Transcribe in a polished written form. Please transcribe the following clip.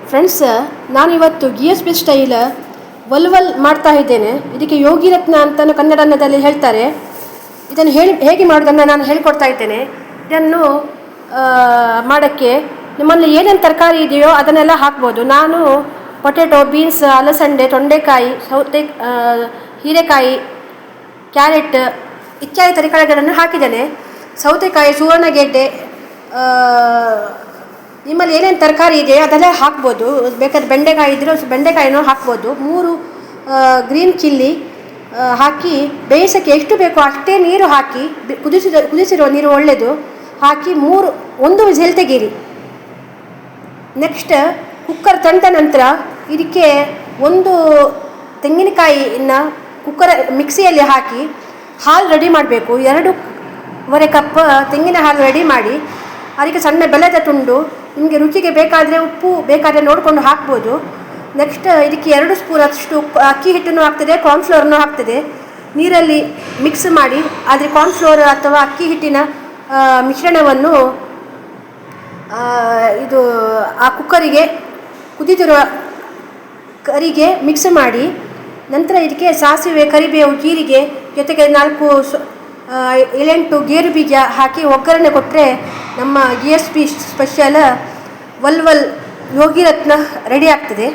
Friends, ನಾನಿವತ್ತು GSP style ವಲ್ವಲ್ ಮಾಡ್ತಾ ಇದ್ದೇನೆ. ಇದಕ್ಕೆ ಯೋಗಿ ರತ್ನ ಅಂತ ಕನ್ನಡದಲ್ಲಿ ಹೇಳ್ತಾರೆ. ಇದನ್ನು ಹೇಗೆ ಮಾಡೋದನ್ನು ನಾನು ಹೇಳ್ಕೊಡ್ತಾ ಇದ್ದೇನೆ. ಇದನ್ನು ಮಾಡೋಕ್ಕೆ ನಿಮ್ಮಲ್ಲಿ ಏನೇನು ತರಕಾರಿ ಇದೆಯೋ ಅದನ್ನೆಲ್ಲ ಹಾಕ್ಬೋದು. ನಾನು ಪೊಟೆಟೊ, ಬೀನ್ಸ್, ಅಲಸಂಡೆ, ತೊಂಡೆಕಾಯಿ, ಹೀರೆಕಾಯಿ, ಕ್ಯಾರೆಟ್ ಇತ್ಯಾದಿ ತರಕಾರಿಗಳನ್ನು ಹಾಕಿದ್ದೇನೆ. ಸೌತೆಕಾಯಿ, ಸುವರ್ಣಗೆಡ್ಡೆ, ನಿಮ್ಮಲ್ಲಿ ಏನೇನು ತರಕಾರಿ ಇದೆ ಅದೆಲ್ಲ ಹಾಕ್ಬೋದು. ಬೇಕಾದ್ರೆ ಬೆಂಡೆಕಾಯಿ ಇದ್ದರೂ ಬೆಂಡೆಕಾಯಿನೂ ಹಾಕ್ಬೋದು. 3 ಗ್ರೀನ್ ಚಿಲ್ಲಿ ಹಾಕಿ ಬೇಯಿಸೋಕ್ಕೆ ಎಷ್ಟು ಬೇಕೋ ಅಷ್ಟೇ ನೀರು ಹಾಕಿ, ಕುದಿಸಿರೋ ನೀರು ಒಳ್ಳೆಯದು ಹಾಕಿ 1 ವಿಸಿಲ್ ತೆಗೀರಿ. ನೆಕ್ಸ್ಟ್ ಕುಕ್ಕರ್ ತಂದ ನಂತರ ಇದಕ್ಕೆ 1 ತೆಂಗಿನಕಾಯಿನ ಮಿಕ್ಸಿಯಲ್ಲಿ ಹಾಕಿ ಹಾಲು ರೆಡಿ ಮಾಡಬೇಕು. 2.5 ಕಪ್ ತೆಂಗಿನ ಹಾಲು ರೆಡಿ ಮಾಡಿ ಅದಕ್ಕೆ ಸಣ್ಣ ಬೆಲ್ಲದ ತುಂಡು, ನಿಮಗೆ ರುಚಿಗೆ ಬೇಕಾದರೆ ಉಪ್ಪು ಬೇಕಾದರೆ ನೋಡಿಕೊಂಡು ಹಾಕ್ಬೋದು. ನೆಕ್ಸ್ಟ್ ಇದಕ್ಕೆ 2 ಸ್ಪೂನ್ ಅಷ್ಟು ಅಕ್ಕಿ ಹಿಟ್ಟನ್ನು ಹಾಕ್ತದೆ, ಕಾರ್ನ್ಫ್ಲೋರನ್ನು ಹಾಕ್ತದೆ. ನೀರಲ್ಲಿ ಮಿಕ್ಸ್ ಮಾಡಿ ಆದರೆ ಕಾರ್ನ್ಫ್ಲೋರ್ ಅಥವಾ ಅಕ್ಕಿ ಹಿಟ್ಟಿನ ಮಿಶ್ರಣವನ್ನು ಆ ಕುಕ್ಕರಿಗೆ ಕುದಿದಿರುವ ಕರಿಗೆ ಮಿಕ್ಸ್ ಮಾಡಿ, ನಂತರ ಇದಕ್ಕೆ ಸಾಸಿವೆ, ಕರಿಬೇವು, ಜೀರಿಗೆ ಜೊತೆಗೆ 4 ಗೇರು ಬೀಜ ಹಾಕಿ ಒಗ್ಗರಣೆ ಕೊಟ್ಟರೆ ನಮ್ಮ GSP ಸ್ಪೆಷಲ್ ವಲ್ವಲ್ ಯೋಗಿ ರತ್ನ ರೆಡಿ ಆಗ್ತದೆ.